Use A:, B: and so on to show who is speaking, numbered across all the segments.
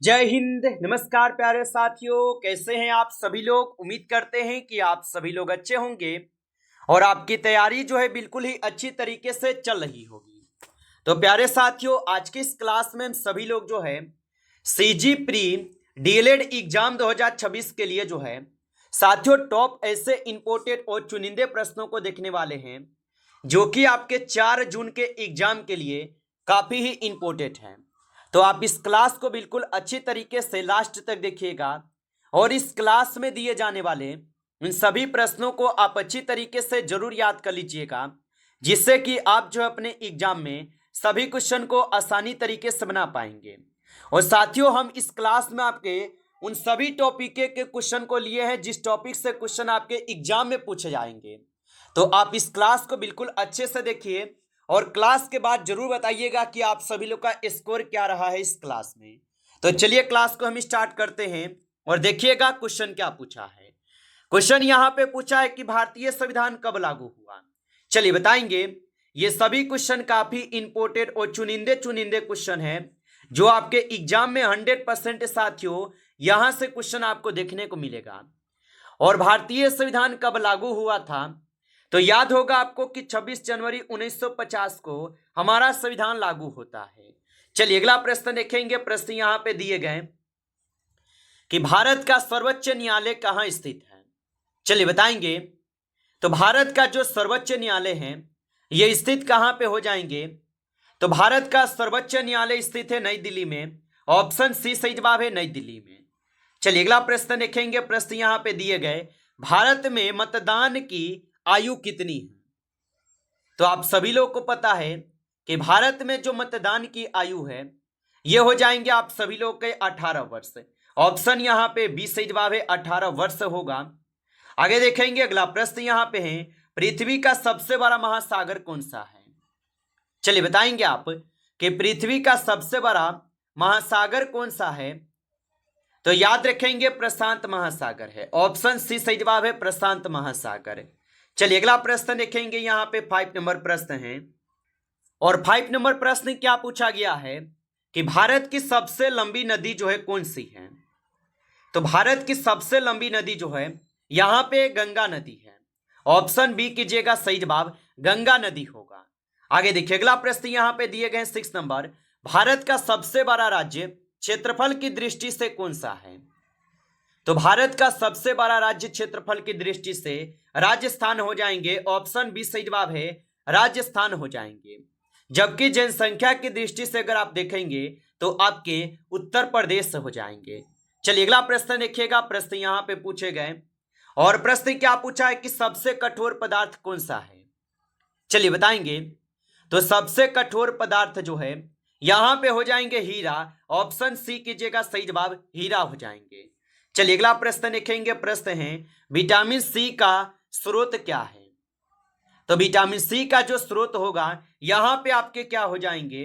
A: जय हिंद। नमस्कार प्यारे साथियों, कैसे हैं आप सभी लोग। उम्मीद करते हैं कि आप सभी लोग अच्छे होंगे और आपकी तैयारी जो है बिल्कुल ही अच्छी तरीके से चल रही होगी। तो प्यारे साथियों, आज की इस क्लास में हम सभी लोग जो है सीजी प्री डीएलएड एग्जाम 2026 के लिए जो है साथियों टॉप ऐसे इंपोर्टेड और चुनिंदे प्रश्नों को देखने वाले हैं जो कि आपके 4 जून के एग्जाम के लिए काफी ही इंपोर्टेंट है। तो आप इस क्लास को बिल्कुल अच्छी तरीके से लास्ट तक देखिएगा और इस क्लास में दिए जाने वाले इन सभी प्रश्नों को आप अच्छी तरीके से जरूर याद कर लीजिएगा, जिससे कि आप जो अपने एग्जाम में सभी क्वेश्चन को आसानी तरीके से बना पाएंगे। और साथियों, हम इस क्लास में आपके उन सभी टॉपिक के क्वेश्चन को लिए हैं जिस टॉपिक से क्वेश्चन आपके एग्जाम में पूछे जाएंगे। तो आप इस क्लास को बिल्कुल अच्छे से देखिए और क्लास के बाद जरूर बताइएगा कि आप सभी लोग का स्कोर क्या रहा है इस क्लास में। तो चलिए क्लास को हम स्टार्ट करते हैं और देखिएगा क्वेश्चन क्या पूछा है। क्वेश्चन यहाँ पे पूछा है कि भारतीय संविधान कब लागू हुआ। चलिए बताएंगे। ये सभी क्वेश्चन काफी इंपोर्टेंट और चुनिंदे चुनिंदे क्वेश्चन है जो आपके एग्जाम में 100% साथियों यहां से क्वेश्चन आपको देखने को मिलेगा। और भारतीय संविधान कब लागू हुआ था, तो याद होगा आपको कि 26 जनवरी 1950 को हमारा संविधान लागू होता है। चलिए अगला प्रश्न देखेंगे। प्रश्न यहां पे दिए गए कि भारत का सर्वोच्च न्यायालय कहां स्थित है। चलिए बताएंगे। तो भारत का जो सर्वोच्च न्यायालय है यह स्थित कहां पे हो जाएंगे, तो भारत का सर्वोच्च न्यायालय स्थित है नई दिल्ली में। ऑप्शन सी सही जवाब है, नई दिल्ली में। चलिए अगला प्रश्न देखेंगे। प्रश्न यहां पे दिए गए भारत में मतदान की आयु कितनी है। तो आप सभी लोग को पता है कि भारत में जो मतदान की आयु है यह हो जाएंगे आप सभी लोग के 18 वर्ष। ऑप्शन यहां पे 20 सही जवाब है, 18 वर्ष होगा। आगे देखेंगे। अगला प्रश्न यहां पे है पृथ्वी का सबसे बड़ा महासागर कौन सा है। चलिए बताएंगे आप कि पृथ्वी का सबसे बड़ा महासागर कौन सा है, तो याद रखेंगे प्रशांत महासागर है। ऑप्शन सी सही जवाब है, प्रशांत महासागर। चलिए अगला प्रश्न देखेंगे। यहां पे 5 नंबर प्रश्न है और 5 नंबर प्रश्न क्या पूछा गया है कि भारत की सबसे लंबी नदी जो है कौन सी है। तो भारत की सबसे लंबी नदी जो है यहां पे गंगा नदी है। ऑप्शन बी कीजिएगा, सही जवाब गंगा नदी होगा। आगे देखिए अगला प्रश्न यहां पे दिए गए 6 नंबर, भारत का सबसे बड़ा राज्य क्षेत्रफल की दृष्टि से कौन सा है। तो भारत का सबसे बड़ा राज्य क्षेत्रफल की दृष्टि से राजस्थान हो जाएंगे। ऑप्शन बी सही जवाब है, राजस्थान हो जाएंगे। जबकि जनसंख्या की दृष्टि से अगर आप देखेंगे तो आपके उत्तर प्रदेश हो जाएंगे। चलिए अगला प्रश्न देखिएगा। प्रश्न यहां पे पूछे गए और प्रश्न क्या पूछा है कि सबसे कठोर पदार्थ कौन सा है। चलिए बताएंगे। तो सबसे कठोर पदार्थ जो है यहां पे हो जाएंगे हीरा। ऑप्शन सी कीजिएगा, सही जवाब हीरा हो जाएंगे। चलिए अगला प्रश्न देखेंगे। प्रश्न है विटामिन सी का स्रोत क्या है। तो विटामिन सी का जो स्रोत होगा यहां पे आपके क्या हो जाएंगे,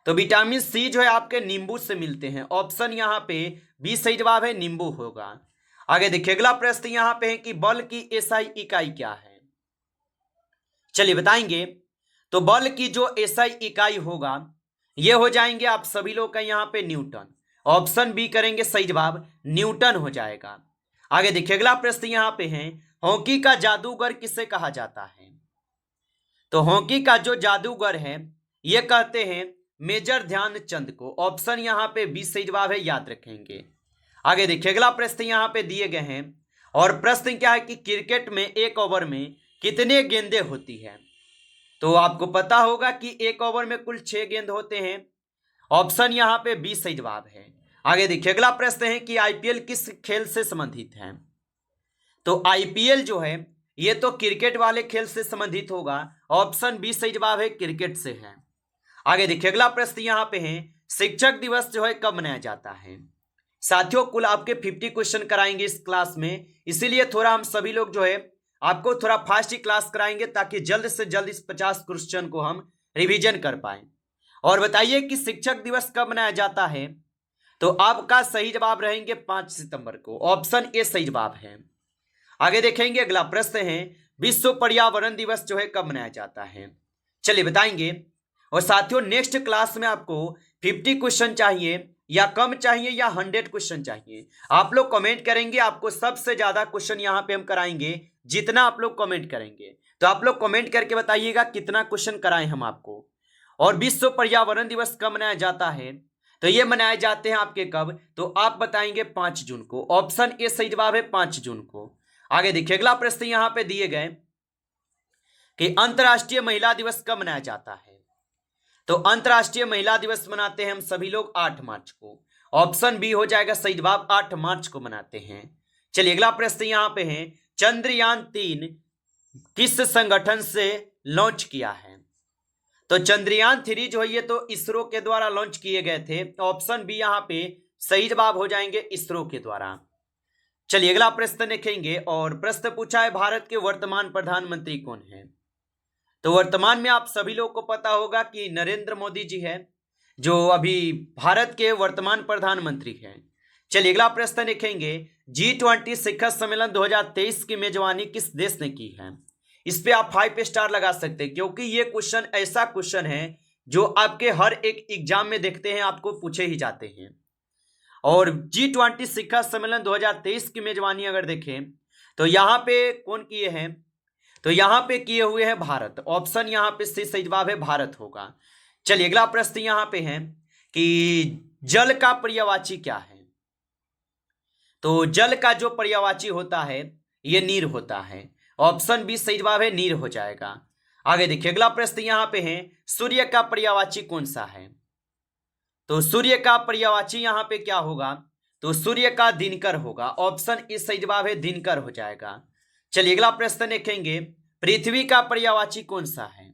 A: तो विटामिन सी जो है आपके नींबू से मिलते हैं। ऑप्शन यहां पे बी सही जवाब है, नींबू होगा। आगे देखिए अगला प्रश्न यहां पे है कि बल की एसआई इकाई क्या है। चलिए बताएंगे। तो बल की जो एसआई इकाई होगा ये हो जाएंगे आप सभी लोग का यहां पे न्यूटन। ऑप्शन बी करेंगे, सही जवाब न्यूटन हो जाएगा। आगे देखिए अगला प्रश्न यहां पे है हॉकी का जादूगर किसे कहा जाता है। तो हॉकी का जो जादूगर है ये कहते हैं मेजर ध्यानचंद को। ऑप्शन यहां पे बी सही जवाब है, याद रखेंगे। आगे देखिए अगला प्रश्न यहां पे दिए गए हैं और प्रश्न क्या है कि क्रिकेट में एक ओवर में कितने गेंदें होती है। तो आपको पता होगा कि एक ओवर में कुल 6 गेंद होते हैं। ऑप्शन यहां पे बी सही जवाब है। आगे देखिए अगला प्रश्न है कि आईपीएल किस खेल से संबंधित है। तो आईपीएल जो है ये तो क्रिकेट वाले खेल से संबंधित होगा। ऑप्शन बी सही जवाब है, क्रिकेट से है। आगे देखिए अगला प्रश्न यहां पे है शिक्षक दिवस जो है कब मनाया जाता है। साथियों कुल आपके 50 क्वेश्चन कराएंगे इस क्लास में, इसीलिए थोड़ा हम सभी लोग जो है आपको थोड़ा फास्ट ही क्लास कराएंगे ताकि जल्द से जल्द इस 50 क्वेश्चन को हम रिवीजन कर पाए। और बताइए कि शिक्षक दिवस कब मनाया जाता है, तो आपका सही जवाब रहेंगे 5 सितंबर को। ऑप्शन ए सही जवाब है। आगे देखेंगे अगला प्रश्न है विश्व पर्यावरण दिवस जो है कब मनाया जाता है। चलिए बताएंगे। और साथियों नेक्स्ट क्लास में आपको 50 क्वेश्चन चाहिए या कम चाहिए या 100 क्वेश्चन चाहिए? आप लोग कमेंट करेंगे, आपको सबसे ज्यादा क्वेश्चन यहाँ पे हम कराएंगे जितना आप लोग कमेंट करेंगे। तो आप लोग कमेंट करके बताइएगा कितना क्वेश्चन कराएं हम आपको। और विश्व पर्यावरण दिवस कब मनाया जाता है? तो ये मनाए जाते हैं आपके कब? तो आप बताएंगे 5 जून को। ऑप्शन ए सही जवाब है 5 जून को। आगे देखिए अगला प्रश्न यहां पे दिए गए कि अंतर्राष्ट्रीय महिला दिवस कब मनाया जाता है? तो अंतर्राष्ट्रीय महिला दिवस मनाते हैं हम सभी लोग 8 मार्च को। ऑप्शन बी हो जाएगा सही जवाब, 8 मार्च को मनाते हैं। चलिए अगला प्रश्न यहां पे है, चंद्रयान-3 किस संगठन से लॉन्च किया है? तो चंद्रयान-3 जो है ये तो इसरो के द्वारा लॉन्च किए गए थे। ऑप्शन बी यहां पे सही जवाब हो जाएंगे इसरो के द्वारा। चलिए अगला प्रश्न देखेंगे, और प्रश्न पूछा है भारत के वर्तमान प्रधानमंत्री कौन है? तो वर्तमान में आप सभी लोग को पता होगा कि नरेंद्र मोदी जी है, जो अभी भारत के वर्तमान प्रधानमंत्री हैं। चलिए अगला प्रश्न देखेंगे, G20 शिखर सम्मेलन 2023 की मेजबानी किस देश ने की है? इस पे आप 5 स्टार लगा सकते हैं, क्योंकि ये क्वेश्चन ऐसा क्वेश्चन है जो आपके हर एक एग्जाम में देखते हैं, आपको पूछे ही जाते हैं। और G20 शिखर सम्मेलन 2023 की मेजबानी अगर देखें तो यहां पे कौन किए हैं? तो यहां पे किए हुए हैं भारत। ऑप्शन यहां पे सही जवाब है भारत होगा। चलिए अगला प्रश्न यहां पे है कि जल का पर्यायवाची क्या है? तो जल का जो पर्यायवाची होता है ये नीर होता है। ऑप्शन बी सही जवाब है, नीर हो जाएगा। आगे देखिए अगला प्रश्न यहां पे है, सूर्य का पर्यायवाची कौन सा है? तो सूर्य का पर्यायवाची यहां पे क्या होगा? तो सूर्य का दिनकर होगा। ऑप्शन ए सही जवाब है, दिनकर हो जाएगा। चलिए अगला प्रश्न देखेंगे, पृथ्वी का पर्यायवाची कौन सा है?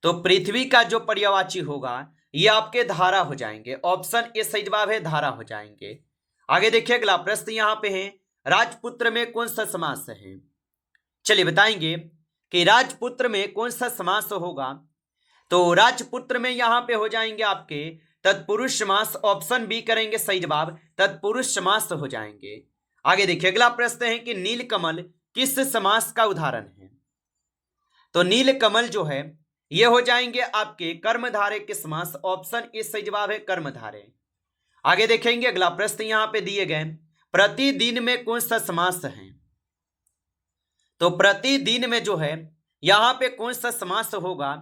A: तो पृथ्वी का जो पर्यायवाची होगा ये आपके धारा हो जाएंगे। ऑप्शन ए सही जवाब है, धारा हो जाएंगे। आगे देखिए अगला प्रश्न यहां पे है, राजपुत्र में कौन सा समास है? चलिए बताएंगे कि राजपुत्र में कौन सा समास होगा। तो राजपुत्र में यहां पे हो जाएंगे आपके तत्पुरुष समास। ऑप्शन बी करेंगे सही जवाब, तत्पुरुष समास हो जाएंगे। आगे देखिए अगला प्रश्न है कि नीलकमल किस समास का उदाहरण है? तो नीलकमल जो है ये हो जाएंगे आपके कर्मधारय के समास। ऑप्शन ए सही जवाब है, कर्मधारय। आगे देखेंगे अगला प्रश्न यहां पे दिए गए, प्रतिदिन में कौन सा समास है? तो प्रतिदिन में जो है यहां पे कौन सा समास होगा?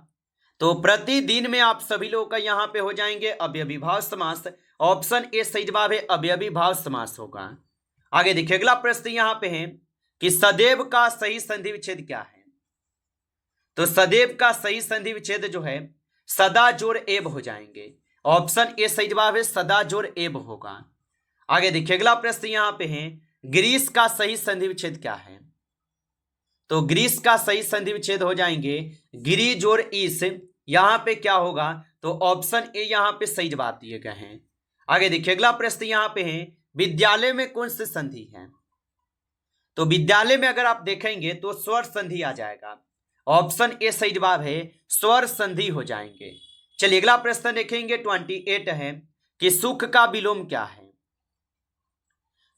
A: तो प्रतिदिन में आप सभी लोगों का यहां पे हो जाएंगे अवयवी भाव समास। ऑप्शन ए सही जवाब है, अवयवी भाव समास होगा। आगे देखिए अगला प्रश्न यहां पे है कि सदैव का सही संधि विच्छेद क्या है? तो सदैव का सही संधि विच्छेद जो है सदा जोड़ एब हो जाएंगे। ऑप्शन ए सही जवाब है, सदा जोड़ एब होगा। आगे देखिए अगला प्रश्न यहां पे है, ग्रीस का सही संधि विच्छेद क्या है? तो ग्रीस का सही संधि विच्छेद हो जाएंगे गिरी जोड़ ईस। यहां पे क्या होगा? तो ऑप्शन ए यहां पे सही जवाब दिए गए हैं। आगे देखिए अगला प्रश्न यहां पे है, विद्यालय में कौन सी संधि है? तो विद्यालय में अगर आप देखेंगे तो स्वर संधि आ जाएगा। ऑप्शन ए सही जवाब है, स्वर संधि हो जाएंगे। चलिए अगला प्रश्न देखेंगे 28 है कि सुख का विलोम क्या है?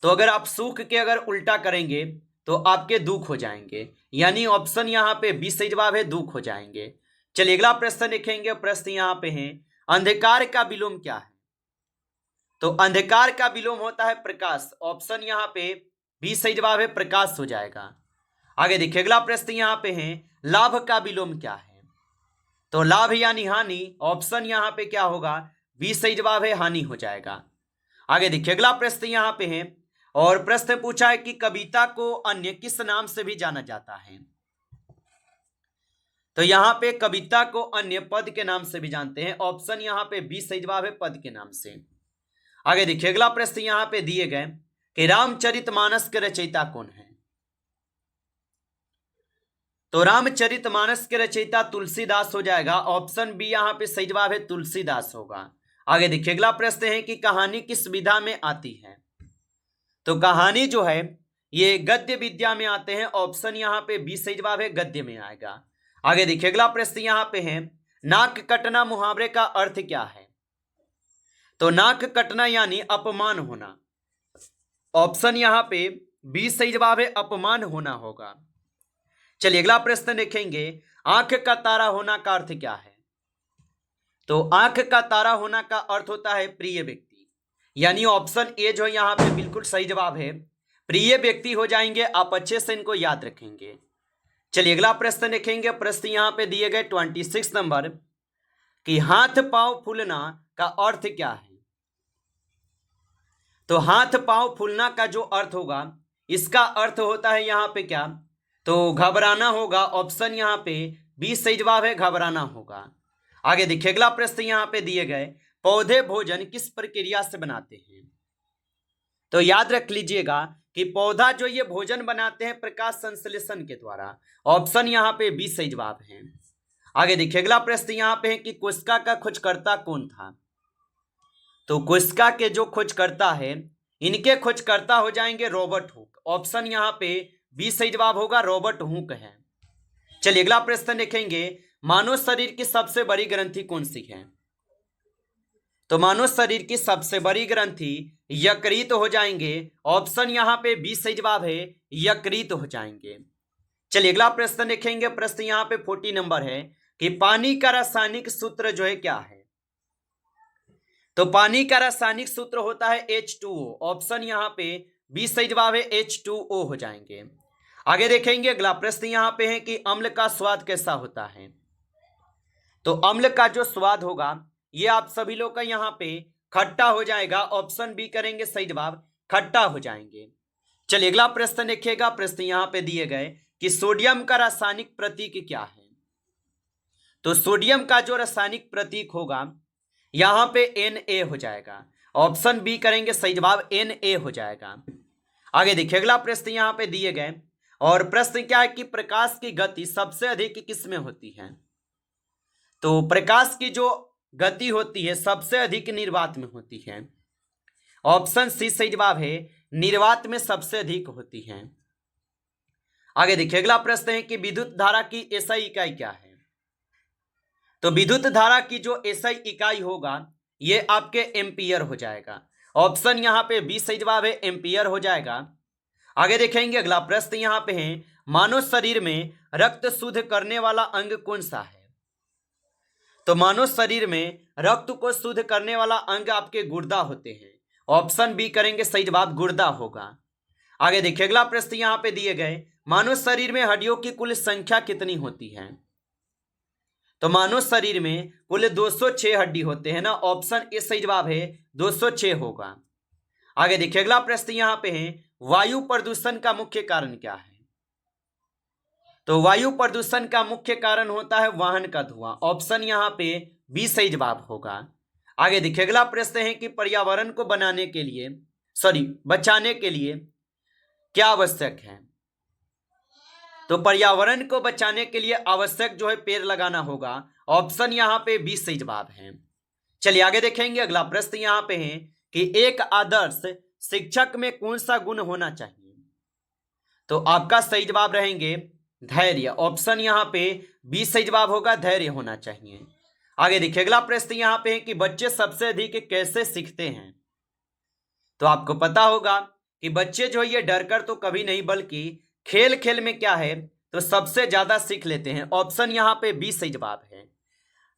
A: तो अगर आप सुख के अगर उल्टा करेंगे तो आपके दुख हो जाएंगे, यानी ऑप्शन यहां पे बी सही जवाब है, दुख हो जाएंगे। चलिए अगला प्रश्न देखेंगे, प्रश्न यहां पे है, अंधकार का विलोम क्या है? तो अंधकार का विलोम होता है प्रकाश। ऑप्शन यहां पे बी सही जवाब है, प्रकाश हो जाएगा। आगे देखिए अगला प्रश्न यहां पे है, लाभ का विलोम क्या है? तो लाभ यानी हानि। ऑप्शन यहां पे क्या होगा? बी सही जवाब है, हानि हो जाएगा। आगे देखिए अगला प्रश्न यहां पे है, और प्रश्न पूछा है कि कविता को अन्य किस नाम से भी जाना जाता है? तो यहां पे कविता को अन्य पद के नाम से भी जानते हैं। ऑप्शन यहां पे बी सही जवाब है, पद के नाम से। आगे देखिए अगला प्रश्न यहां पे दिए गए कि रामचरितमानस के रचयिता कौन है? तो रामचरितमानस के रचयिता तुलसीदास हो जाएगा। ऑप्शन बी यहां पे सही जवाब है, तुलसीदास होगा। आगे देखिए अगला प्रश्न है कि कहानी किस विधा में आती है? तो कहानी जो है ये गद्य विद्या में आते हैं। ऑप्शन यहां पे बी सही जवाब है, गद्य में आएगा। आगे देखिए अगला प्रश्न यहां पे है, नाक कटना मुहावरे का अर्थ क्या है? तो नाक कटना यानी अपमान होना। ऑप्शन यहां पे बी सही जवाब है, अपमान होना होगा। चलिए अगला प्रश्न देखेंगे, आंख का तारा होना का अर्थ क्या है? तो आंख का तारा होना का अर्थ होता है प्रिय व्यक्ति, यानी ऑप्शन ए जो यहाँ पे बिल्कुल सही जवाब है, प्रिय व्यक्ति हो जाएंगे। आप अच्छे से इनको याद रखेंगे। चलिए अगला प्रश्न देखेंगे। प्रश्न यहाँ पे दिए गए 26 नंबर कि हाथ पांव फूलना का अर्थ क्या है। तो हाथ पांव फूलना का जो अर्थ होगा, इसका अर्थ होता है यहाँ पे क्या, तो घबराना होगा। ऑप्शन यहाँ पे बी सही जवाब है, घबराना होगा। आगे देखिए अगला प्रश्न यहाँ पे दिए गए, पौधे भोजन किस प्रक्रिया से बनाते हैं। तो याद रख लीजिएगा कि पौधा जो ये भोजन बनाते हैं प्रकाश संश्लेषण के द्वारा। ऑप्शन यहाँ पे बी सही जवाब है। आगे देखिए अगला प्रश्न यहाँ पे है कि कोशिका का खोजकर्ता कौन था। तो कोशिका के जो खोजकर्ता है, इनके खोजकर्ता हो जाएंगे रॉबर्ट हुक। ऑप्शन यहाँ पे बी सही जवाब होगा, रॉबर्ट हुक है। चलिए अगला प्रश्न देखेंगे, मानव शरीर की सबसे बड़ी ग्रंथि कौन सी है। तो मानव शरीर की सबसे बड़ी ग्रंथि यकृत हो जाएंगे। ऑप्शन यहाँ पे बी सही जवाब है, यकृत हो जाएंगे। चलिए अगला प्रश्न देखेंगे। प्रश्न यहाँ पे 40 नंबर है कि पानी का रासायनिक सूत्र जो है क्या है। तो पानी का रासायनिक सूत्र होता है H2O। ऑप्शन यहाँ पे बी सही जवाब है, H2O हो जाएंगे। आगे देखेंगे अगला प्रश्न यहाँ पे है कि अम्ल का स्वाद कैसा होता है। तो अम्ल का जो स्वाद होगा ये आप सभी लोग का यहाँ पे खट्टा हो जाएगा। ऑप्शन बी करेंगे सही जवाब, खट्टा हो जाएंगे। चलिए अगला प्रश्न देखिएगा। प्रश्न यहाँ पे दिए गए कि सोडियम का रासायनिक प्रतीक क्या है। तो सोडियम का जो रासायनिक प्रतीक होगा यहाँ पे Na हो जाएगा। ऑप्शन बी करेंगे सही जवाब, Na हो जाएगा। आगे देखिए अगला प्रश्न यहाँ पे दिए गए, और प्रश्न क्या है कि प्रकाश की गति सबसे अधिक किस में होती है। तो प्रकाश की जो गति होती है सबसे अधिक निर्वात में होती है। ऑप्शन सी सही जवाब है, निर्वात में सबसे अधिक होती है। आगे देखिए अगला प्रश्न है कि विद्युत धारा की एसआई इकाई क्या है। तो विद्युत धारा की जो एसआई इकाई होगा ये आपके एम्पियर हो जाएगा। ऑप्शन यहाँ पे बी सही जवाब है, एम्पियर हो जाएगा। आगे देखेंगे अगला प्रश्न यहाँ पे है, मानव शरीर में रक्त शुद्ध करने वाला अंग कौन सा है। तो मानव शरीर में रक्त को शुद्ध करने वाला अंग आपके गुर्दा होते हैं। ऑप्शन बी करेंगे सही जवाब, गुर्दा होगा। आगे देखिए अगला प्रश्न यहाँ पे दिए गए, मानव शरीर में हड्डियों की कुल संख्या कितनी होती है। तो मानव शरीर में कुल 206 हड्डी होते हैं ना। ऑप्शन ए सही जवाब है, 206 होगा। आगे देखिए अगला प्रश्न यहाँ पे है, वायु प्रदूषण का मुख्य कारण क्या है। तो वायु प्रदूषण का मुख्य कारण होता है वाहन का धुआं। ऑप्शन यहाँ पे बी सही जवाब होगा। आगे देखिए अगला प्रश्न है कि पर्यावरण को बचाने के लिए क्या आवश्यक है। तो पर्यावरण को बचाने के लिए आवश्यक जो है पेड़ लगाना होगा। ऑप्शन यहाँ पे बी सही जवाब है। चलिए आगे देखेंगे अगला प्रश्न यहाँ पे है कि एक आदर्श शिक्षक में कौन सा गुण होना चाहिए। तो आपका सही जवाब रहेंगे धैर्य। ऑप्शन यहाँ पे बी सही जवाब होगा, धैर्य होना चाहिए। आगे देखिए अगला प्रश्न यहाँ पे है कि बच्चे सबसे अधिक कैसे सीखते हैं। तो आपको पता होगा कि बच्चे जो ये डरकर तो कभी नहीं, बल्कि खेल खेल में क्या है तो सबसे ज्यादा सीख लेते हैं। ऑप्शन यहाँ पे बी सही जवाब है।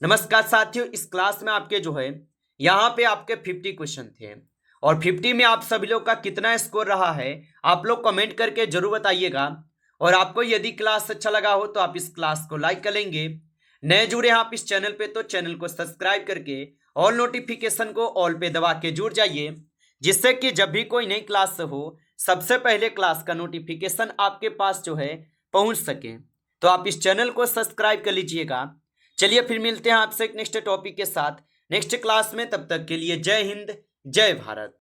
A: नमस्कार साथियों, इस क्लास में आपके जो है यहाँ पे आपके 50 क्वेश्चन थे, और 50 में आप सभी लोग का कितना स्कोर रहा है आप लोग कमेंट करके जरूर बताइएगा। और आपको यदि क्लास अच्छा लगा हो तो आप इस क्लास को लाइक करेंगे। नए जुड़े हैं आप इस चैनल पे तो चैनल को सब्सक्राइब करके ऑल नोटिफिकेशन को ऑल पे दबा के जुड़ जाइए, जिससे कि जब भी कोई नई क्लास हो सबसे पहले क्लास का नोटिफिकेशन आपके पास जो है पहुंच सके। तो आप इस चैनल को सब्सक्राइब कर लीजिएगा। चलिए फिर मिलते हैं आपसे एक नेक्स्ट टॉपिक के साथ नेक्स्ट क्लास में। तब तक के लिए जय हिंद, जय भारत।